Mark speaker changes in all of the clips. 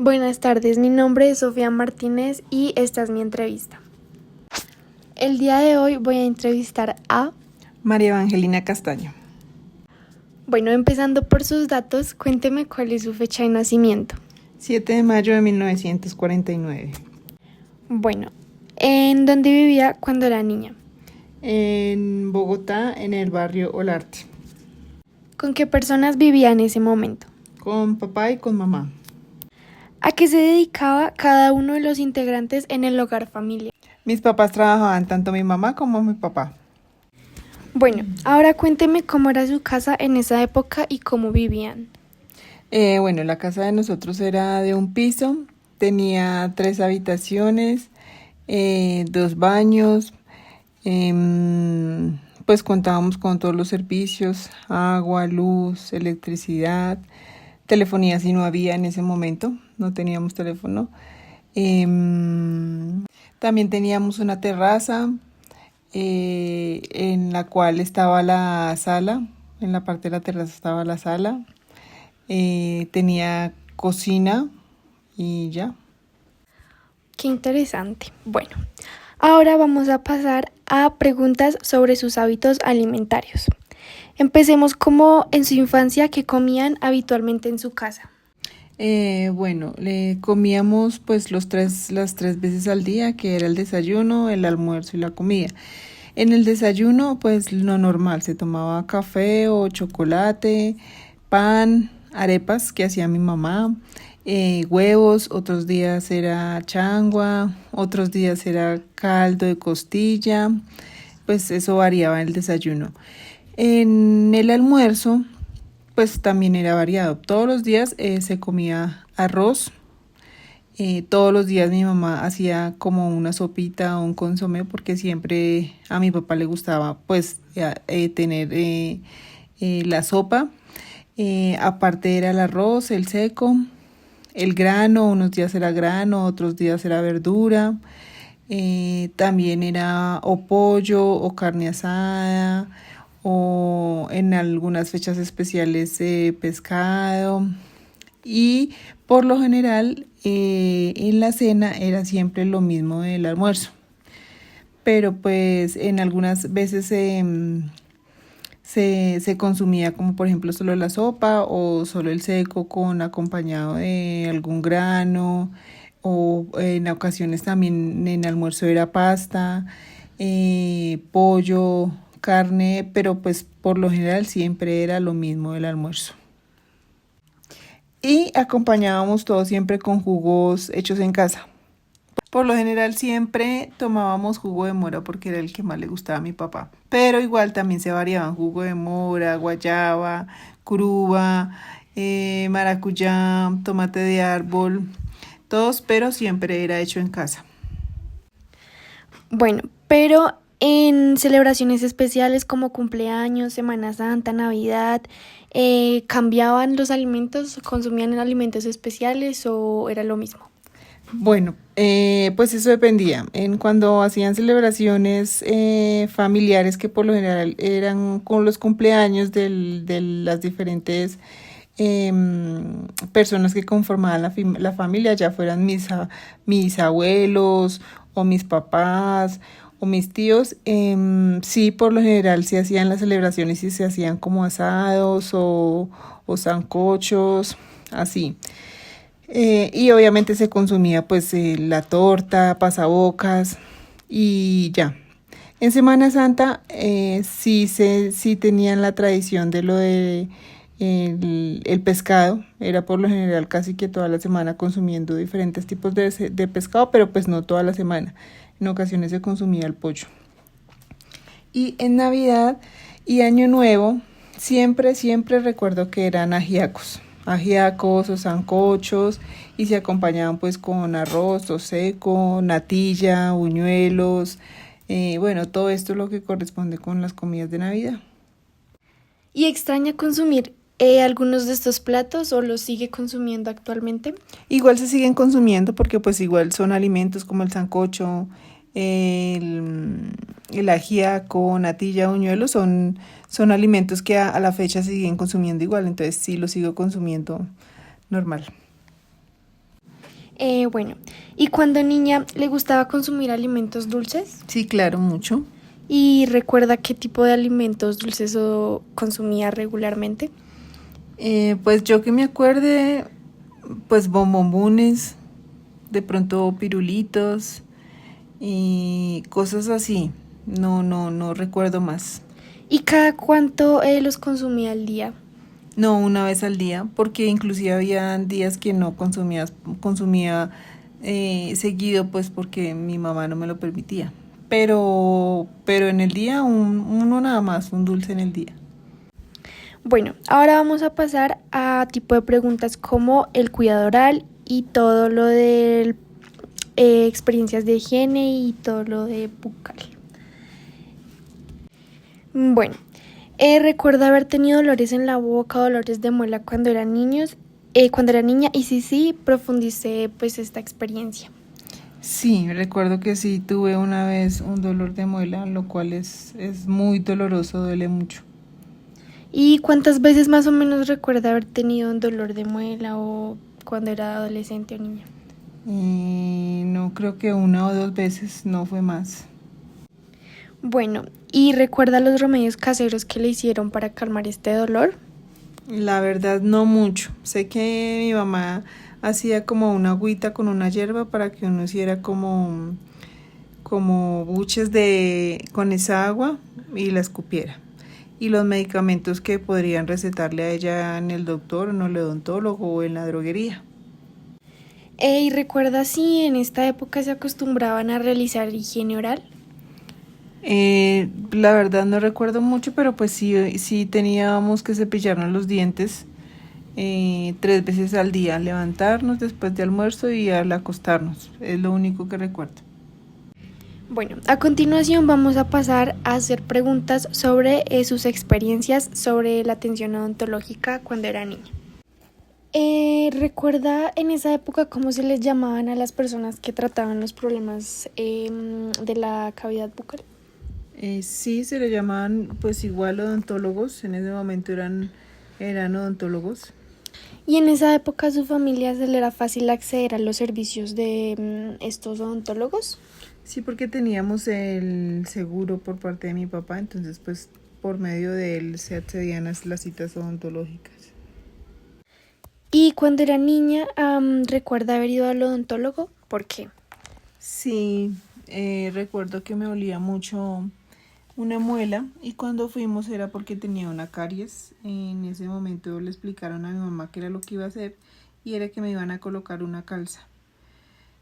Speaker 1: Buenas tardes, mi nombre es Sofía Martínez y esta es mi entrevista. El día de hoy voy a entrevistar a
Speaker 2: María Evangelina Castaño.
Speaker 1: Bueno, empezando por sus datos, cuénteme cuál es su fecha de nacimiento.
Speaker 2: 7 de mayo de 1949.
Speaker 1: Bueno, ¿en dónde vivía cuando era niña?
Speaker 2: En Bogotá, en el barrio Olarte.
Speaker 1: ¿Con qué personas vivía en ese momento?
Speaker 2: Con papá y con mamá.
Speaker 1: ¿A qué se dedicaba cada uno de los integrantes en el hogar familiar?
Speaker 2: Mis papás trabajaban, tanto mi mamá como mi papá.
Speaker 1: Bueno, ahora cuénteme cómo era su casa en esa época y cómo vivían.
Speaker 2: La casa de nosotros era de un piso, tenía 3 habitaciones, 2 baños, pues contábamos con todos los servicios, agua, luz, electricidad, telefonía si no había en ese momento, no teníamos teléfono. También teníamos una terraza en la cual estaba la sala, en la parte de la terraza estaba la sala. Tenía cocina y ya.
Speaker 1: Qué interesante. Bueno, ahora vamos a pasar a preguntas sobre sus hábitos alimentarios. Empecemos como en su infancia, ¿qué comían habitualmente en su casa?
Speaker 2: Le comíamos pues las 3 veces al día, que era el desayuno, el almuerzo y la comida. En el desayuno pues lo normal, se tomaba café o chocolate, pan, arepas que hacía mi mamá, huevos, otros días era changua, otros días era caldo de costilla, pues eso variaba el desayuno. En el almuerzo pues también era variado. Todos los días se comía arroz. Todos los días mi mamá hacía como una sopita o un consomé porque siempre a mi papá le gustaba pues tener la sopa. Aparte era el arroz, el seco, el grano, unos días era grano, otros días era verdura. También era o pollo o carne asada o en algunas fechas especiales pescado. Y por lo general en la cena era siempre lo mismo del almuerzo. Pero pues en algunas veces se consumía como por ejemplo solo la sopa o solo el seco con acompañado de algún grano, o en ocasiones también en almuerzo era pasta, pollo, carne, pero pues por lo general siempre era lo mismo el almuerzo. Y acompañábamos todo siempre con jugos hechos en casa. Por lo general siempre tomábamos jugo de mora porque era el que más le gustaba a mi papá. Pero igual también se variaban jugo de mora, guayaba, curuba, maracuyá, tomate de árbol, todos, pero siempre era hecho en casa.
Speaker 1: Bueno, pero en celebraciones especiales como cumpleaños, Semana Santa, Navidad, ¿cambiaban los alimentos? ¿Consumían alimentos especiales o era lo mismo?
Speaker 2: Pues eso dependía. Cuando hacían celebraciones familiares que por lo general eran con los cumpleaños de las diferentes personas que conformaban la familia, ya fueran mis abuelos o mis papás o mis tíos, sí, por lo general se hacían las celebraciones y se hacían como asados o sancochos, así. Y obviamente se consumía pues la torta, pasabocas y ya. En Semana Santa sí tenían la tradición de lo de el pescado. Era por lo general casi que toda la semana consumiendo diferentes tipos de pescado, pero pues no toda la semana. En ocasiones se consumía el pollo. Y en Navidad y Año Nuevo siempre recuerdo que eran ajíacos o sancochos, y se acompañaban pues con arroz o seco, natilla, buñuelos, todo esto es lo que corresponde con las comidas de Navidad.
Speaker 1: ¿Y extraña consumir algunos de estos platos o los sigue consumiendo actualmente?
Speaker 2: Igual se siguen consumiendo porque pues igual son alimentos como el sancocho, el ajíaco, natilla, buñuelo, son alimentos que a la fecha se siguen consumiendo igual, entonces sí lo sigo consumiendo normal.
Speaker 1: Bueno, ¿y cuando niña le gustaba consumir alimentos dulces?
Speaker 2: Sí, claro, mucho.
Speaker 1: ¿Y recuerda qué tipo de alimentos dulces o consumía regularmente?
Speaker 2: Pues yo que me acuerde, pues bombombones, de pronto pirulitos y cosas así. No recuerdo más.
Speaker 1: ¿Y cada cuánto los consumía al día?
Speaker 2: No, una vez al día, porque inclusive había días que no consumía seguido, pues porque mi mamá no me lo permitía. Pero en el día, uno nada más, un dulce en el día.
Speaker 1: Bueno, ahora vamos a pasar a tipo de preguntas como el cuidado oral y todo lo de experiencias de higiene y todo lo de bucal. Bueno, recuerdo haber tenido dolores en la boca, dolores de muela cuando era niña y sí, profundicé pues esta experiencia.
Speaker 2: Sí, recuerdo que sí tuve una vez un dolor de muela, lo cual es muy doloroso, duele mucho.
Speaker 1: ¿Y cuántas veces más o menos recuerda haber tenido un dolor de muela o cuando era adolescente o niña?
Speaker 2: Y no creo que una o dos veces, no fue más.
Speaker 1: Bueno, ¿y recuerda los remedios caseros que le hicieron para calmar este dolor?
Speaker 2: La verdad no mucho. Sé que mi mamá hacía como una agüita con una hierba para que uno hiciera como buches con esa agua y la escupiera. Y los medicamentos que podrían recetarle a ella en el doctor, en el odontólogo o en la droguería.
Speaker 1: ¿Y recuerda si en esta época se acostumbraban a realizar higiene oral?
Speaker 2: La verdad no recuerdo mucho, pero pues sí teníamos que cepillarnos los dientes 3 veces al día, levantarnos después de almuerzo y al acostarnos. Es lo único que recuerdo.
Speaker 1: Bueno, a continuación vamos a pasar a hacer preguntas sobre sus experiencias sobre la atención odontológica cuando era niña. ¿Recuerda en esa época cómo se les llamaban a las personas que trataban los problemas de la cavidad bucal?
Speaker 2: Sí, se le llamaban pues igual odontólogos, en ese momento eran odontólogos.
Speaker 1: ¿Y en esa época a su familia se le era fácil acceder a los servicios de estos odontólogos?
Speaker 2: Sí, porque teníamos el seguro por parte de mi papá, entonces pues por medio de él se accedían a las citas odontológicas.
Speaker 1: ¿Y cuando era niña, recuerda haber ido al odontólogo? ¿Por qué?
Speaker 2: Sí, recuerdo que me olía mucho una muela y cuando fuimos era porque tenía una caries. En ese momento le explicaron a mi mamá qué era lo que iba a hacer y era que me iban a colocar una calza.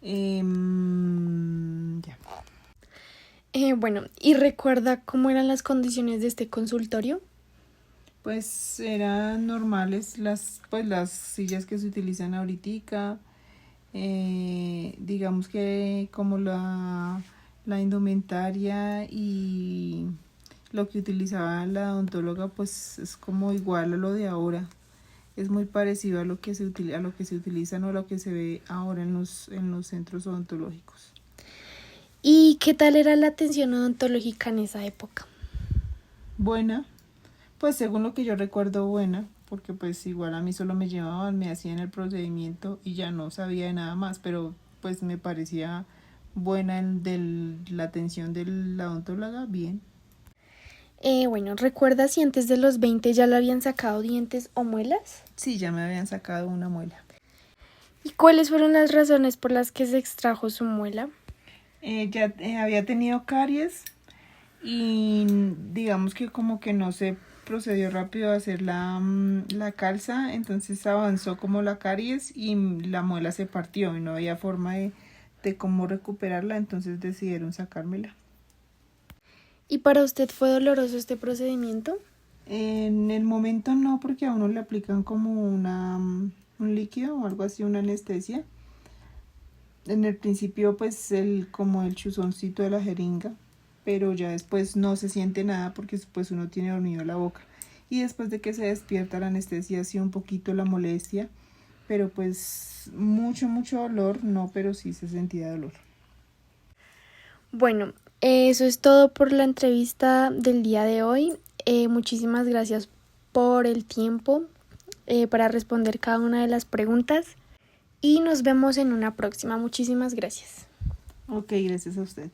Speaker 2: Ya.
Speaker 1: Bueno, ¿y recuerda cómo eran las condiciones de este consultorio?
Speaker 2: Pues eran normales las sillas que se utilizan ahorita, digamos que como la indumentaria y lo que utilizaba la odontóloga pues es como igual a lo de ahora. Es muy parecido a lo que se utiliza o a lo que se ve ahora en los centros odontológicos.
Speaker 1: ¿Y qué tal era la atención odontológica en esa época?
Speaker 2: Buena, pues según lo que yo recuerdo buena, porque pues igual a mí solo me llevaban, me hacían el procedimiento y ya no sabía de nada más, pero pues me parecía buena la atención de la odontóloga, bien.
Speaker 1: Bueno, ¿recuerda si antes de los 20 ya le habían sacado dientes o muelas?
Speaker 2: Sí, ya me habían sacado una muela.
Speaker 1: ¿Y cuáles fueron las razones por las que se extrajo su muela?
Speaker 2: Ya había tenido caries y digamos que como que no se procedió rápido a hacer la calza, entonces avanzó como la caries y la muela se partió y no había forma de cómo recuperarla, entonces decidieron sacármela.
Speaker 1: ¿Y para usted fue doloroso este procedimiento?
Speaker 2: En el momento no, porque a uno le aplican como un líquido o algo así, una anestesia. En el principio pues como el chuzoncito de la jeringa, pero ya después no se siente nada porque pues uno tiene dormido la boca. Y después de que se despierta la anestesia sí un poquito la molestia, pero pues mucho dolor, no, pero sí se sentía dolor.
Speaker 1: Bueno, eso es todo por la entrevista del día de hoy. Muchísimas gracias por el tiempo para responder cada una de las preguntas. y nos vemos en una próxima. Muchísimas gracias.
Speaker 2: Ok, gracias a usted.